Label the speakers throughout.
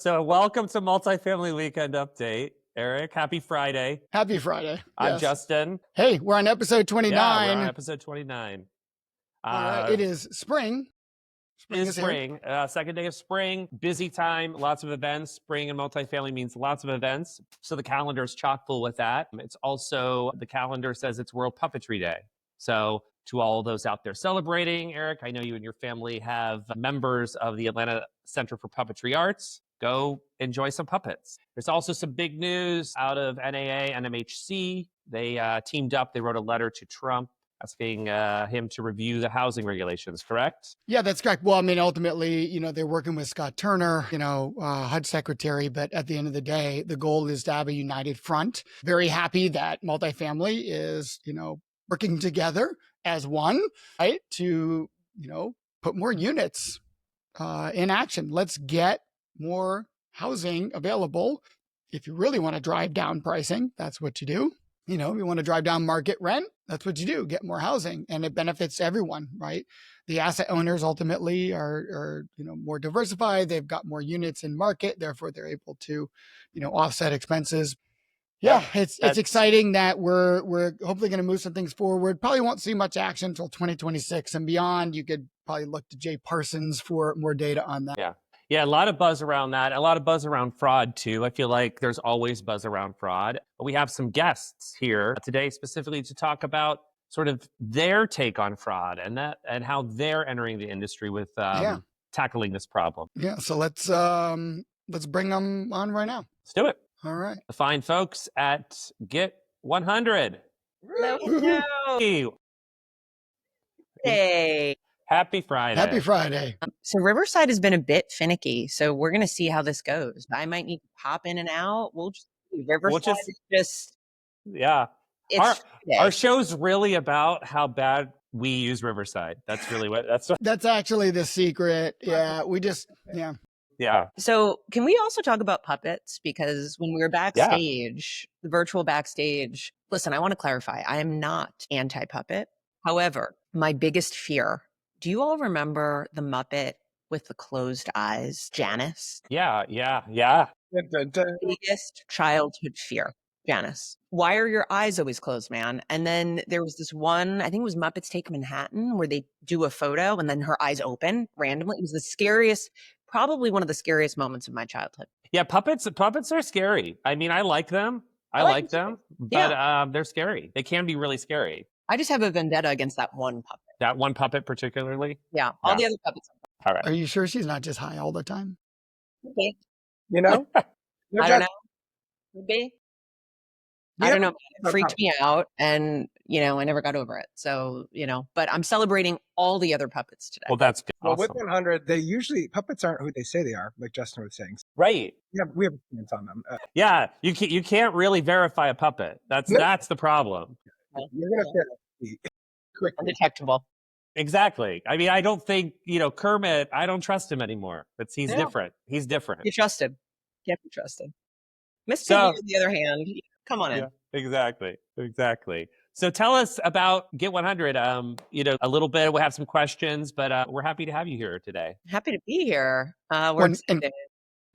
Speaker 1: So welcome to Multifamily Weekend Update. Eric, happy Friday.
Speaker 2: Happy Friday.
Speaker 1: I'm
Speaker 2: Yes.
Speaker 1: Justin.
Speaker 2: Hey, we're on episode 29.
Speaker 1: Yeah, we're on episode 29.
Speaker 2: All right. It is spring.
Speaker 1: It is spring. Second day of spring. Busy time. Lots of events. Spring in multifamily means lots of events. So the calendar is chock full with that. It's also, the calendar says it's World Puppetry Day. So to all those out there celebrating, Eric, I know you and your family have members of the Atlanta Center for Puppetry Arts. Go enjoy some puppets. There's also some big news out of NAA and NMHC. They teamed up. They wrote a letter to Trump asking him to review the housing regulations, correct?
Speaker 2: Yeah, that's correct. Well, I mean, ultimately, they're working with Scott Turner, HUD secretary, but at the end of the day, the goal is to have a united front. Very happy that multifamily is, working together as one, right? To, put more units in action. Let's get more housing available. If you really want to drive down pricing, that's what you do. You want to drive down market rent, that's what you do, get more housing, and it benefits everyone, right? The asset owners ultimately are more diversified. They've got more units in market, therefore they're able to, offset expenses. Yeah, it's exciting that we're hopefully going to move some things forward. Probably won't see much action until 2026 and beyond. You could probably look to Jay Parsons for more data on that.
Speaker 1: Yeah, a lot of buzz around that. A lot of buzz around fraud, too. I feel like there's always buzz around fraud. But we have some guests here today specifically to talk about sort of their take on fraud and how they're entering the industry with tackling this problem.
Speaker 2: Yeah, so let's bring them on right now.
Speaker 1: Let's do it.
Speaker 2: All right.
Speaker 1: The fine folks at Get 100.
Speaker 3: Hello. Hey.
Speaker 1: Happy Friday.
Speaker 2: Happy Friday.
Speaker 3: So Riverside has been a bit finicky, so we're going to see how this goes. I might need to pop in and out. We'll just see. Riverside is just...
Speaker 1: Yeah. Our show's really about how bad we use Riverside. That's really what...
Speaker 2: That's actually the secret. Yeah,
Speaker 1: Yeah.
Speaker 3: So can we also talk about puppets? Because when we were backstage, the virtual backstage, listen, I want to clarify. I am not anti-puppet. However, my biggest fear... Do you all remember the Muppet with the closed eyes, Janice?
Speaker 1: Yeah.
Speaker 3: Biggest childhood fear, Janice. Why are your eyes always closed, man? And then there was this one, I think it was Muppets Take Manhattan, where they do a photo and then her eyes open randomly. It was the scariest, probably one of the scariest moments of my childhood.
Speaker 1: Yeah, puppets are scary. I mean, I like them. I like them, but they're scary. They can be really scary.
Speaker 3: I just have a vendetta against that one puppet.
Speaker 1: That one puppet particularly?
Speaker 3: Yeah, all the other puppets.
Speaker 1: All right.
Speaker 2: Are you sure she's not just high all the time?
Speaker 3: Okay.
Speaker 4: I don't
Speaker 3: know. Maybe. I don't know. It freaked me out and, I never got over it. So, but I'm celebrating all the other puppets today.
Speaker 1: Well, that's good.
Speaker 4: Well,
Speaker 1: Awesome.
Speaker 4: with 100, puppets aren't who they say they are, like Justin was saying.
Speaker 1: Right.
Speaker 4: Yeah, we have opinions on them.
Speaker 1: You can't really verify a puppet. That's the problem.
Speaker 4: You're going to quick
Speaker 3: undetectable.
Speaker 1: Exactly. I mean, I don't think, Kermit, I don't trust him anymore. He's different. He's different.
Speaker 3: You trust him. Can't be trusted. Miss Piggy, on the other hand, come on in.
Speaker 1: Yeah, exactly. So tell us about Get 100. A little bit. We'll have some questions, but we're happy to have you here today.
Speaker 3: Happy to be here. We're excited.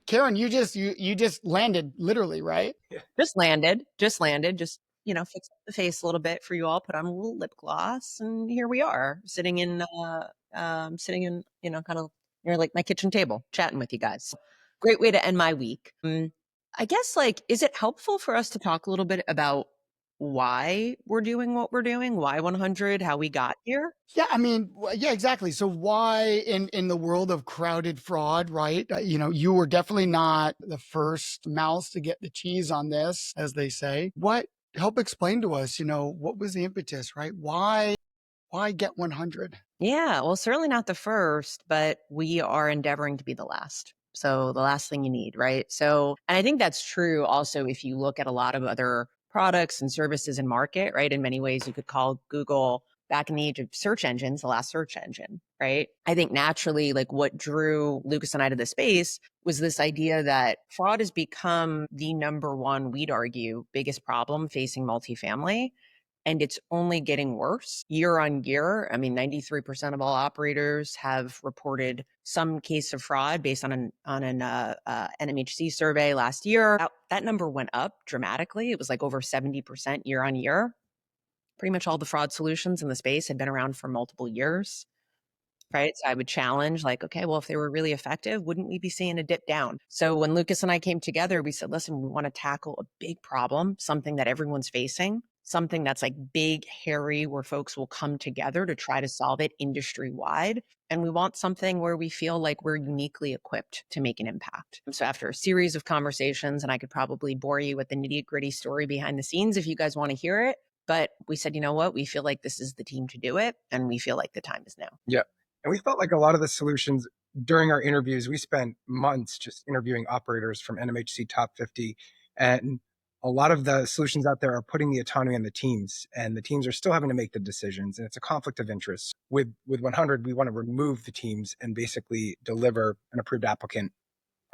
Speaker 2: Karen, you just landed literally, right?
Speaker 4: Yeah.
Speaker 3: Just landed. Just fix the face a little bit for you all, put on a little lip gloss, and here we are, sitting in kind of near like my kitchen table, chatting with you guys. Great way to end my week. I guess, is it helpful for us to talk a little bit about why we're doing what we're doing, why 100, how we got here?
Speaker 2: Yeah, I mean, yeah, exactly. So why in the world of crowded fraud, right? You were definitely not the first mouse to get the cheese on this, as they say. Help explain to us, what was the impetus, right? Why Get 100?
Speaker 3: Yeah, well, certainly not the first, but we are endeavoring to be the last. So the last thing you need, right? So, and I think that's true also if you look at a lot of other products and services in market, right? In many ways, you could call Google back in the age of search engines, the last search engine, right? I think naturally, what drew Lucas and I to the space was this idea that fraud has become the number one, we'd argue, biggest problem facing multifamily. and it's only getting worse year on year. I mean, 93% of all operators have reported some case of fraud based on an NMHC survey last year. That number went up dramatically. It was like over 70% year on year. Pretty much all the fraud solutions in the space had been around for multiple years. Right. So I would challenge like, okay, well, if they were really effective, wouldn't we be seeing a dip down? So when Lucas and I came together, we said, listen, we want to tackle a big problem, something that everyone's facing, something that's like big, hairy, where folks will come together to try to solve it industry wide. And we want something where we feel like we're uniquely equipped to make an impact. So after a series of conversations, and I could probably bore you with the nitty gritty story behind the scenes if you guys want to hear it, but we said, you know what, we feel like this is the team to do it. And we feel like the time is now.
Speaker 4: Yeah. And we felt like a lot of the solutions during our interviews, we spent months just interviewing operators from NMHC top 50. And a lot of the solutions out there are putting the autonomy on the teams, and the teams are still having to make the decisions. And it's a conflict of interest. With 100, we want to remove the teams and basically deliver an approved applicant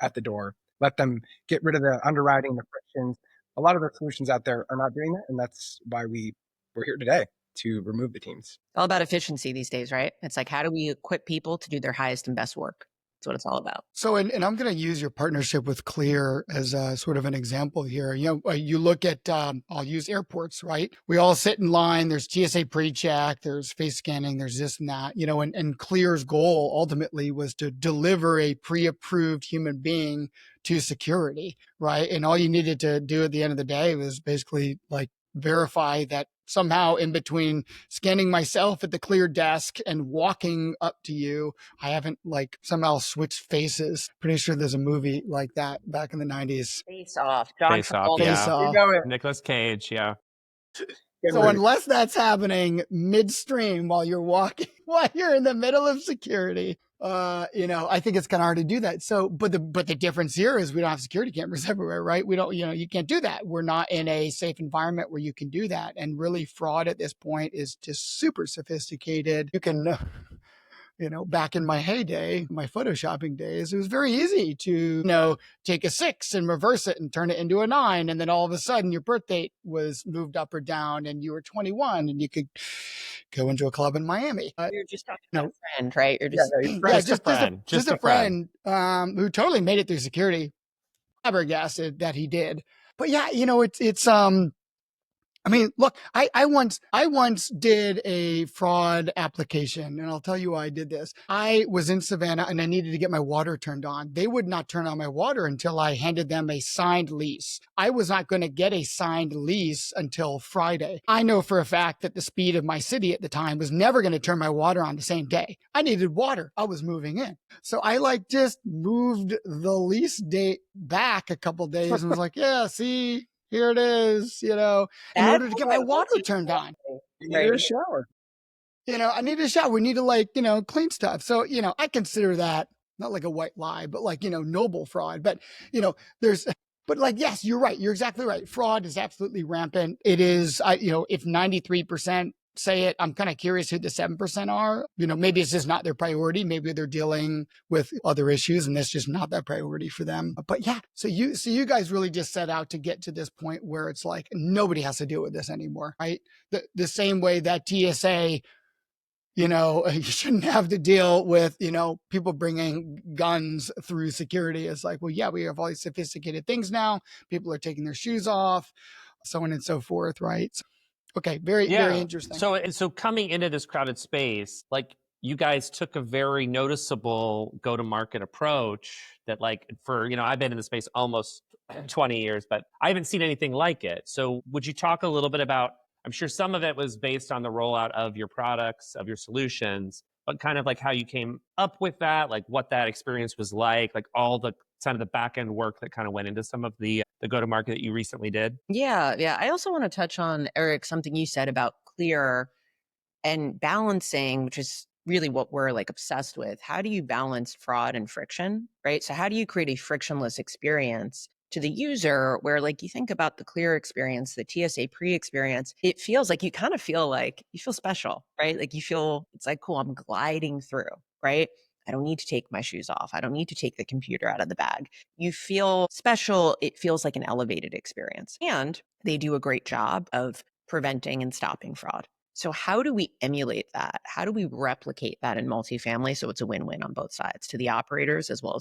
Speaker 4: at the door, let them get rid of the underwriting, the frictions. A lot of the solutions out there are not doing that. And that's why we're here today, to remove the teams.
Speaker 3: It's all about efficiency these days, right? It's like, how do we equip people to do their highest and best work? That's what it's all about.
Speaker 2: So, and I'm going to use your partnership with Clear as a, sort of an example here. You know, you look at, I'll use airports, right? We all sit in line. There's TSA pre-check, there's face scanning, there's this and that, you know, and Clear's goal ultimately was to deliver a pre-approved human being to security, right? And all you needed to do at the end of the day was basically like verify that somehow in between scanning myself at the Clear desk and walking up to you, I haven't like somehow switched faces. Pretty sure there's a movie like that back in the 90s.
Speaker 3: Face Off. John
Speaker 1: Face Off,
Speaker 3: Travolta.
Speaker 1: yeah.
Speaker 2: Face Off.
Speaker 4: You know it.
Speaker 1: Nicolas Cage, yeah.
Speaker 2: So unless that's happening midstream while you're walking, while you're in the middle of security, you know, I think it's kind of hard to do that. So, but the difference here is we don't have security cameras everywhere, right? We don't, you know, you can't do that. We're not in a safe environment where you can do that. And really fraud at this point is just super sophisticated. You can, you know, back in my heyday, my photoshopping days, it was very easy to, you know, take a 6 and reverse it and turn it into a 9. And then all of a sudden your birth date was moved up or down and you were 21 and you could go into a club in Miami.
Speaker 3: You're just talking about a friend, right? You're just,
Speaker 2: just a friend who totally made it through security. Flabbergasted that he did. But yeah, you know, it's I mean, look, I once did a fraud application, and I'll tell you why I did this. I was in Savannah and I needed to get my water turned on. They would not turn on my water until I handed them a signed lease. I was not going to get a signed lease until Friday. I know for a fact that the speed of my city at the time was never going to turn my water on the same day. I needed water. I was moving in. So I like just moved the lease date back a couple days and was like, yeah, see, here it is, you know, in order to get my water turned on.
Speaker 4: You need a shower.
Speaker 2: You know, I need a shower. We need to like, you know, clean stuff. So, you know, I consider that not like a white lie, but like, you know, noble fraud. But, you know, but like, yes, you're right. You're exactly right. Fraud is absolutely rampant. It is, you know, if 93% say it, I'm kind of curious who the 7% are. You know, maybe it's just not their priority. Maybe they're dealing with other issues and that's just not that priority for them. But yeah, so you guys really just set out to get to this point where it's like nobody has to deal with this anymore, right? The same way that TSA, you know, you shouldn't have to deal with, you know, people bringing guns through security. It's like, well, yeah, we have all these sophisticated things now. People are taking their shoes off, so on and so forth, right? Okay, very interesting.
Speaker 1: So coming into this crowded space, like you guys took a very noticeable go-to-market approach that like for, you know, I've been in the space almost 20 years, but I haven't seen anything like it. So would you talk a little bit about, I'm sure some of it was based on the rollout of your products, of your solutions, but kind of like how you came up with that, like what that experience was like all the kind of the back end work that kind of went into some of the go-to-market that you recently did?
Speaker 3: Yeah. I also want to touch on, Eric, something you said about Clear and balancing, which is really what we're like obsessed with. How do you balance fraud and friction, right? So how do you create a frictionless experience to the user where like you think about the Clear experience, the TSA pre-experience, it feels like you kind of feel like you feel special, right? Like you feel, it's like, cool, I'm gliding through, right? I don't need to take my shoes off. I don't need to take the computer out of the bag. You feel special. It feels like an elevated experience. And they do a great job of preventing and stopping fraud. So how do we emulate that? How do we replicate that in multifamily so it's a win-win on both sides, to the operators as well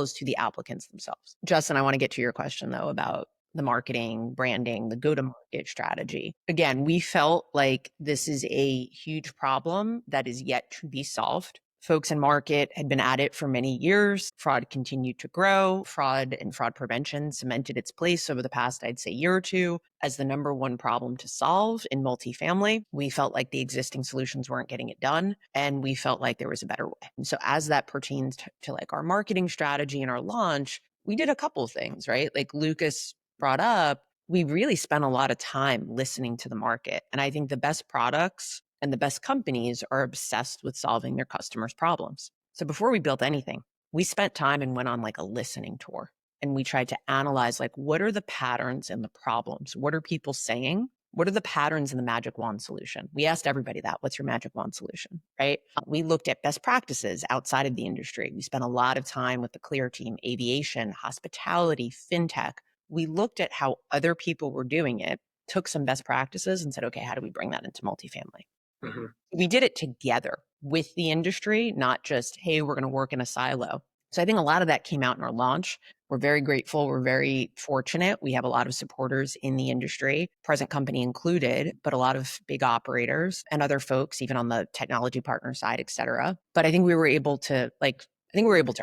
Speaker 3: as to the applicants themselves? Justin, I want to get to your question though about the marketing, branding, the go-to-market strategy. Again, we felt like this is a huge problem that is yet to be solved. Folks in market had been at it for many years. Fraud continued to grow. Fraud and fraud prevention cemented its place over the past, I'd say, year or two as the number one problem to solve in multifamily. We felt like the existing solutions weren't getting it done, and we felt like there was a better way. And so as that pertains to like our marketing strategy and our launch, we did a couple of things, right? Like Lucas brought up, we really spent a lot of time listening to the market. And I think the best products and the best companies are obsessed with solving their customers' problems. So before we built anything, we spent time and went on like a listening tour. And we tried to analyze like, what are the patterns and the problems? What are people saying? What are the patterns in the magic wand solution? We asked everybody that. What's your magic wand solution, right? We looked at best practices outside of the industry. We spent a lot of time with the Clear team, aviation, hospitality, fintech. We looked at how other people were doing it, took some best practices and said, okay, how do we bring that into multifamily? Mm-hmm. We did it together with the industry, not just, hey, we're going to work in a silo. So I think a lot of that came out in our launch. We're very grateful. We're very fortunate. We have a lot of supporters in the industry, present company included, but a lot of big operators and other folks, even on the technology partner side, et cetera. But I think we were able to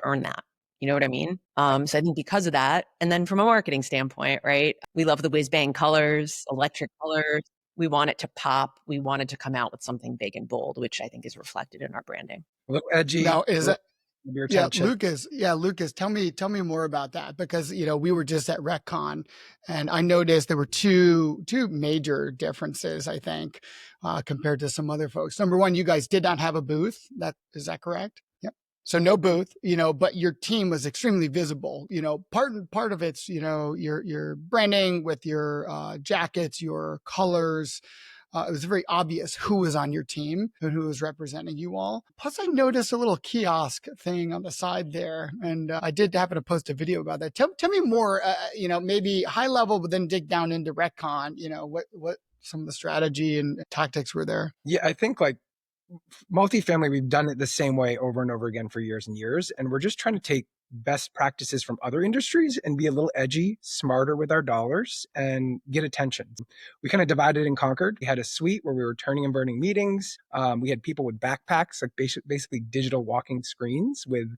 Speaker 3: earn that. You know what I mean? So I think because of that, and then from a marketing standpoint, right? We love the whiz bang colors, electric colors. We want it to pop. We wanted to come out with something big and bold, which I think is reflected in our branding.
Speaker 4: A little edgy.
Speaker 2: Now, is it?
Speaker 4: Your
Speaker 2: Yeah,
Speaker 4: attention.
Speaker 2: Lucas, tell me more about that, because we were just at RecCon and I noticed there were two major differences, I think, compared to some other folks. Number one, you guys did not have a booth. Is that correct? Yep. So no booth, but your team was extremely visible. Part of it's your branding with your jackets, your colors. It was very obvious who was on your team and who was representing you all. Plus, I noticed a little kiosk thing on the side there, and I did happen to post a video about that. Tell me more, maybe high level, but then dig down into RecCon. What some of the strategy and tactics were there.
Speaker 4: Yeah, I think like multifamily, we've done it the same way over and over again for years and years, and we're just trying to take best practices from other industries and be a little edgy, smarter with our dollars and get attention. We kind of divided and conquered. We had a suite where we were turning and burning meetings. We had people with backpacks, like basically digital walking screens with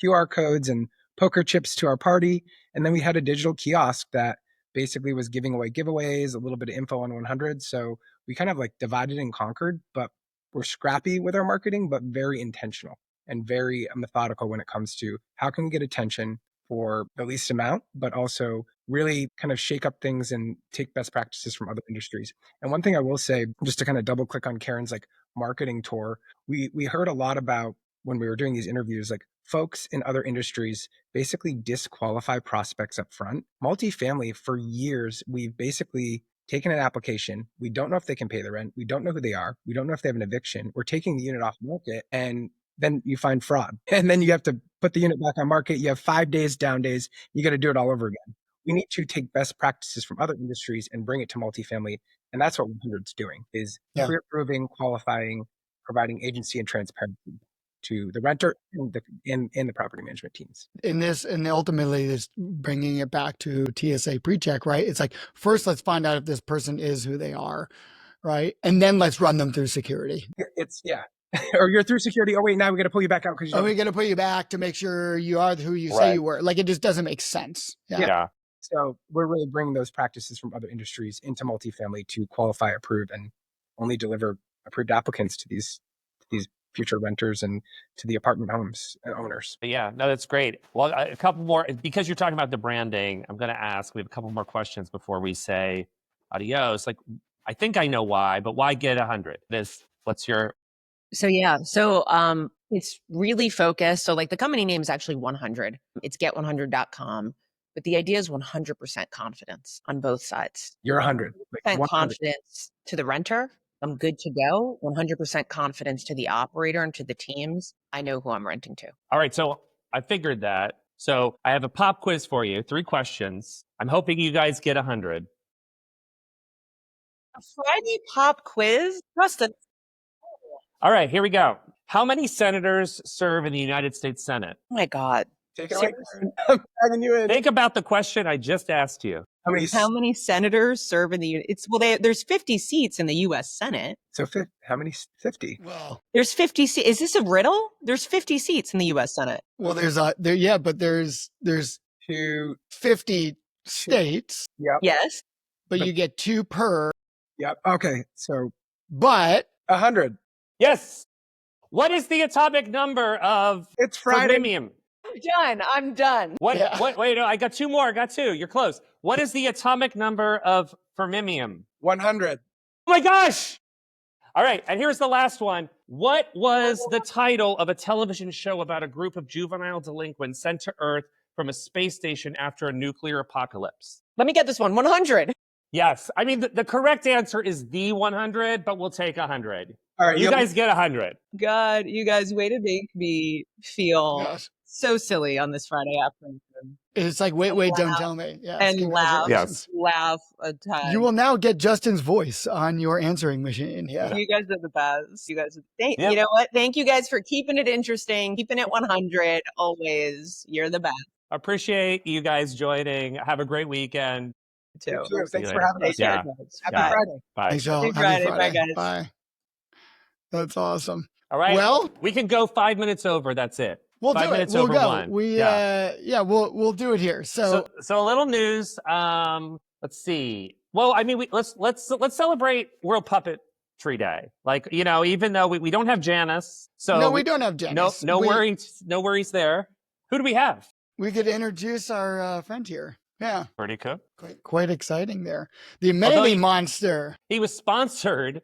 Speaker 4: QR codes and poker chips to our party. And then we had a digital kiosk that basically was giving away giveaways, a little bit of info on 100. So we kind of like divided and conquered, but we're scrappy with our marketing, but very intentional and very methodical when it comes to how can we get attention for the least amount, but also really kind of shake up things and take best practices from other industries. And one thing I will say, just to kind of double click on Karen's like marketing tour, we heard a lot about when we were doing these interviews, like folks in other industries basically disqualify prospects up front. Multifamily, for years, we've basically taken an application. We don't know if they can pay the rent. We don't know who they are. We don't know if they have an eviction. We're taking the unit off market, and then you find fraud. And then you have to put the unit back on market. You have 5 days, down days. You got to do it all over again. We need to take best practices from other industries and bring it to multifamily. And that's what 100's doing, is pre-approving, qualifying, providing agency and transparency to the renter and the property management teams.
Speaker 2: And ultimately is bringing it back to TSA pre-check, right? It's like, first, let's find out if this person is who they are, right? And then let's run them through security.
Speaker 4: Or you're through security. Oh, wait, now we got to pull you back out.
Speaker 2: We got to pull you back to make sure you are who you say you were. Like, it just doesn't make sense.
Speaker 1: Yeah.
Speaker 4: So we're really bringing those practices from other industries into multifamily to qualify, approve, and only deliver approved applicants to these future renters and to the apartment homes and owners.
Speaker 1: Yeah, no, that's great. Well, a couple more, because you're talking about the branding, I'm going to ask, we have a couple more questions before we say adios. Like, I think I know why, but why get 100? What's your...
Speaker 3: So it's really focused. So like the company name is actually 100. It's get100.com. But the idea is 100% confidence on both sides.
Speaker 4: You're 100.
Speaker 3: Like 100%. Confidence to the renter. I'm good to go. 100% confidence to the operator and to the teams. I know who I'm renting to.
Speaker 1: All right. So I figured that. So I have a pop quiz for you. 3 questions. I'm hoping you guys get 100.
Speaker 3: A Friday pop quiz? Justin.
Speaker 1: All right, here we go. How many senators serve in the United States Senate?
Speaker 3: Oh my God.
Speaker 4: Take it away, Karen. I'm dragging you in.
Speaker 1: Think about the question I just asked you.
Speaker 3: How many senators serve in the there's 50 seats in the US Senate.
Speaker 4: So how many? 50.
Speaker 2: Well,
Speaker 3: There's 50 seats. Is this a riddle? There's 50 seats in the US Senate.
Speaker 2: well, there's
Speaker 4: Two.
Speaker 2: 50 states,
Speaker 4: Yep.
Speaker 3: Yes.
Speaker 2: but you get 2 per.
Speaker 4: Yep. Okay. So
Speaker 2: But
Speaker 4: 100.
Speaker 1: Yes. What is the atomic number of
Speaker 4: It's Friday.
Speaker 1: fermium?
Speaker 3: I'm done.
Speaker 1: What?
Speaker 2: Yeah.
Speaker 1: Wait, no, I got 2 more. I got 2. You're close. What is the atomic number of fermium?
Speaker 4: 100.
Speaker 1: Oh my gosh! All right, and here's the last one. What was the title of a television show about a group of juvenile delinquents sent to Earth from a space station after a nuclear apocalypse?
Speaker 3: Let me get this one. 100.
Speaker 1: Yes. I mean, the correct answer is the 100, but we'll take 100.
Speaker 4: All right.
Speaker 1: You guys get 100.
Speaker 3: God, you guys, way to make me feel
Speaker 2: Yes.
Speaker 3: so silly on this Friday afternoon.
Speaker 2: It's like, wait, don't
Speaker 3: Laugh.
Speaker 2: tell me. Yes,
Speaker 3: And laugh.
Speaker 2: congratulations.
Speaker 3: Laugh a ton.
Speaker 2: You will now get Justin's voice on your answering machine. Yeah.
Speaker 3: You guys are the best. You guys are
Speaker 1: Yep.
Speaker 3: You know what? Thank you guys for keeping it interesting, keeping it 100 always. You're the best
Speaker 1: Appreciate you guys joining. Have a great weekend.
Speaker 3: too.
Speaker 4: Thanks
Speaker 1: See you
Speaker 4: for
Speaker 1: later.
Speaker 4: having us.
Speaker 3: Take care,
Speaker 1: Yeah.
Speaker 3: guys.
Speaker 4: Happy
Speaker 3: Bye.
Speaker 4: Friday.
Speaker 1: Bye.
Speaker 2: Thanks, y'all.
Speaker 3: Happy
Speaker 2: Happy
Speaker 3: Friday. Bye, guys.
Speaker 2: Bye. That's awesome.
Speaker 1: All right.
Speaker 2: Well,
Speaker 1: we can go 5 minutes over. That's it.
Speaker 2: we'll
Speaker 1: 5
Speaker 2: do it.
Speaker 1: minutes
Speaker 2: We'll
Speaker 1: over
Speaker 2: go.
Speaker 1: 1.
Speaker 2: We'll do it here. So
Speaker 1: So a little news. Let's see. Well, I mean, let's celebrate World Puppetry Day. Like, you know, even though we don't have Janice, so
Speaker 2: no, we don't have Janice.
Speaker 1: no worries there. Who do we have?
Speaker 2: We could introduce our friend here. Yeah,
Speaker 1: Pretty cool.
Speaker 2: quite exciting there. The amenity monster.
Speaker 1: He was sponsored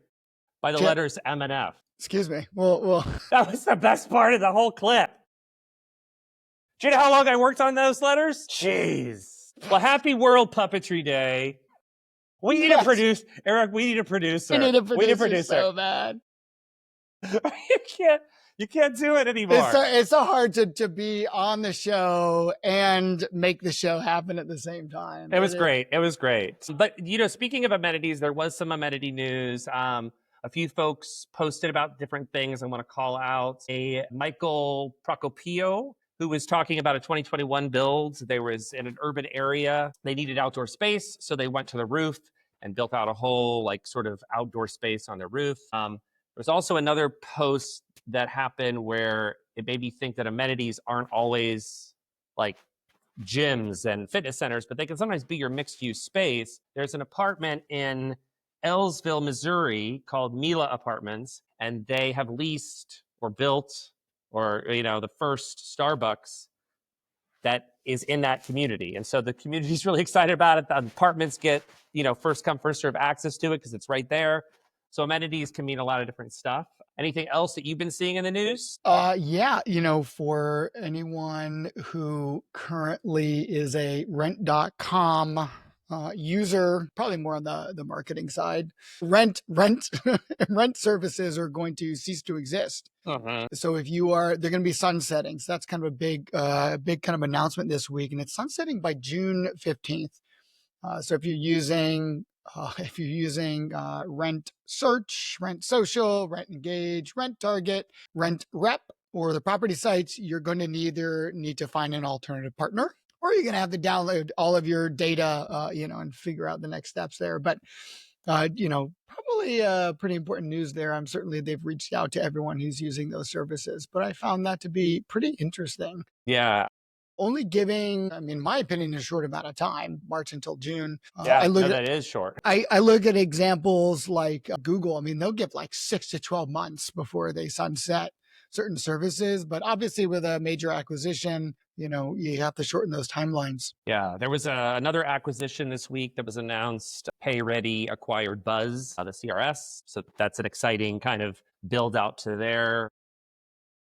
Speaker 1: by the letters M and F.
Speaker 2: Excuse me. Well.
Speaker 1: That was the best part of the whole clip. Do you know how long I worked on those letters? Jeez. Well, happy World Puppetry Day. We need a producer. Eric, we need a producer.
Speaker 2: We need a producer,
Speaker 1: producer.
Speaker 2: so bad.
Speaker 1: you can't do it anymore.
Speaker 2: It's so hard to be on the show and make the show happen at the same time.
Speaker 1: It was great. It was great. But, you know, speaking of amenities, there was some amenity news. A few folks posted about different things. I want to call out a Michael Procopio, who was talking about a 2021 build. They was in an urban area. They needed outdoor space, so they went to the roof and built out a whole like sort of outdoor space on the roof. There's also another post that happened where it made me think that amenities aren't always like gyms and fitness centers, but they can sometimes be your mixed use space. There's an apartment in Ellsville, Missouri called Mila Apartments, and they have leased or built or, you know, the first Starbucks that is in that community. And so the community is really excited about it. The apartments get, you know, first come, first serve access to it because it's right there. So amenities can mean a lot of different stuff. Anything else that you've been seeing in the news?
Speaker 2: Yeah, you know, for anyone who currently is a rent.com user, probably more on the marketing side, rent services are going to cease to exist. So if you are, they're going to be sunsetting. So that's kind of a big kind of announcement this week, and it's sunsetting by June 15th. So if you're using Rent Search, Rent Social, Rent Engage, Rent Target, Rent Rep, or the property sites, you're going to either need to find an alternative partner, or you're going to have to download all of your data, and figure out the next steps there. But, probably pretty important news there. Certainly they've reached out to everyone who's using those services, but I found that to be pretty interesting.
Speaker 1: Yeah.
Speaker 2: Only giving, in my opinion, a short amount of time, March until June.
Speaker 1: That is short.
Speaker 2: I look at examples like Google. They'll give like 6 to 12 months before they sunset certain services. But obviously with a major acquisition, you have to shorten those timelines.
Speaker 1: Yeah, there was another acquisition this week that was announced. PayReady acquired Buzz, the CRS. So that's an exciting kind of build out to their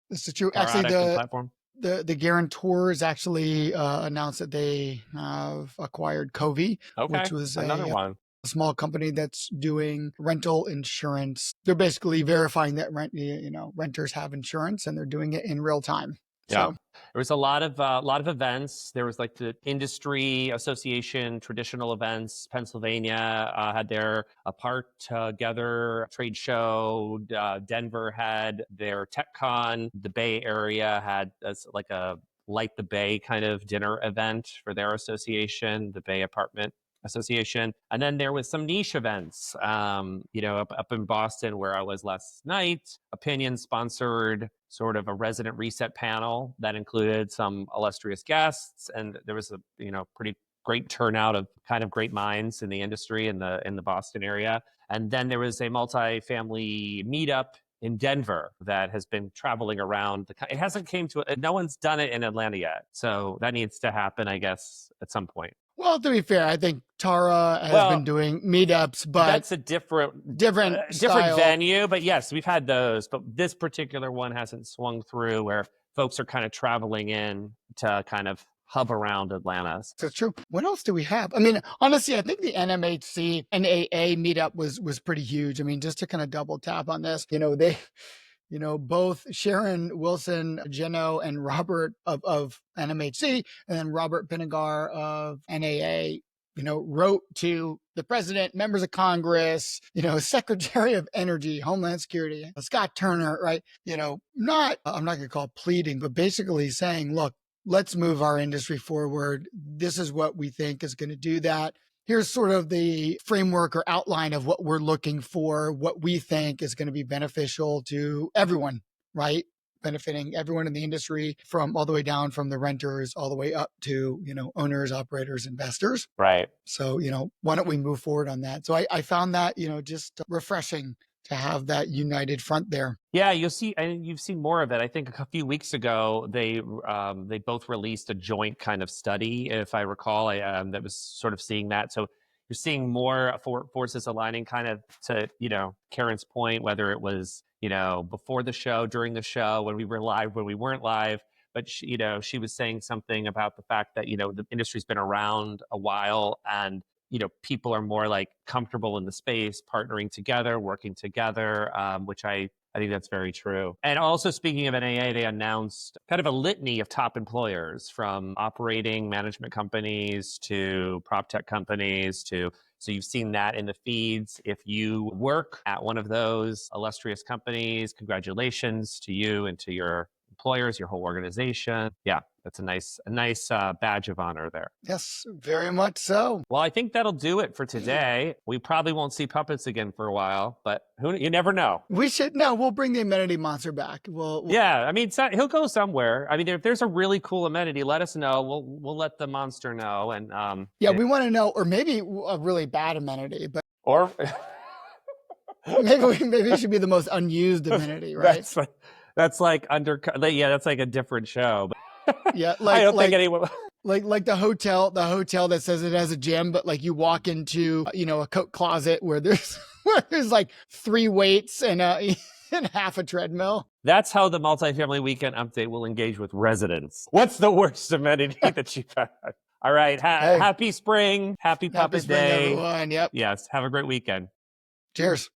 Speaker 2: This is true.
Speaker 1: product
Speaker 2: Actually,
Speaker 1: and platform.
Speaker 2: The guarantors actually announced that they have acquired Covey, which was
Speaker 1: another one.
Speaker 2: A small company that's doing rental insurance. They're basically verifying that renters have insurance, and they're doing it in real time. So
Speaker 1: There was a lot of events. There was like the industry association, traditional events. Pennsylvania had their Apart Together trade show. Denver had their TechCon. The Bay Area had like a Light the Bay kind of dinner event for their association, the Bay Apartment Association. And then there was some niche events, up in Boston where I was last night. Opinion sponsored sort of a resident reset panel that included some illustrious guests. And there was a, pretty great turnout of kind of great minds in the industry in the Boston area. And then there was a multifamily meetup in Denver that has been traveling around. It hasn't came to it. No one's done it in Atlanta yet. So that needs to happen, I guess, at some point.
Speaker 2: Well, to be fair, I think Tara has been doing meetups, but
Speaker 1: that's a different venue. But yes, we've had those. But this particular one hasn't swung through where folks are kind of traveling in to kind of hub around Atlanta.
Speaker 2: That's true. What else do we have? I mean, honestly, I think the NMHC NAA meetup was pretty huge. I mean, just to kind of double tap on this, both Sharon Wilson, Jeno, and Robert of NMHC, and then Robert Pinegar of NAA, wrote to the president, members of Congress, Secretary of Energy, Homeland Security, Scott Turner, right? I'm not going to call it pleading, but basically saying, look, let's move our industry forward. This is what we think is going to do that. Here's sort of the framework or outline of what we're looking for, what we think is going to be beneficial to everyone, right? Benefiting everyone in the industry from all the way down from the renters all the way up to, owners, operators, investors.
Speaker 1: Right.
Speaker 2: So, why don't we move forward on that? So I found that, just refreshing to have that united front there.
Speaker 1: Yeah, you'll see, and you've seen more of it. I think a few weeks ago, they both released a joint kind of study, if I recall, that was sort of seeing that. So you're seeing more forces aligning kind of to, Karen's point, whether it was, before the show, during the show, when we were live, when we weren't live. But, she was saying something about the fact that, the industry's been around a while and people are more like comfortable in the space, partnering together, working together, which I think that's very true. And also speaking of NAA, they announced kind of a litany of top employers from operating management companies to prop tech companies so you've seen that in the feeds. If you work at one of those illustrious companies, congratulations to you and to your employers, your whole organization. Yeah, that's a nice badge of honor there.
Speaker 2: Yes, very much so.
Speaker 1: Well, I think that'll do it for today. We probably won't see puppets again for a while, but you never know.
Speaker 2: We'll bring the amenity monster back.
Speaker 1: Yeah, I mean, he'll go somewhere. I mean, if there's a really cool amenity, let us know. We'll let the monster know. And
Speaker 2: we want to know, or maybe a really bad amenity, but
Speaker 1: or
Speaker 2: maybe it should be the most unused amenity, right?
Speaker 1: That's like that's like a different show.
Speaker 2: Yeah,
Speaker 1: I don't think anyone
Speaker 2: like the hotel that says it has a gym, but like you walk into a coat closet where there's like 3 weights and half a treadmill.
Speaker 1: That's how the Multifamily Weekend update will engage with residents. What's the worst amenity that you've had? All right, happy spring, happy Puppet Day,
Speaker 2: everyone. Yep.
Speaker 1: Yes, have a great weekend.
Speaker 2: Cheers.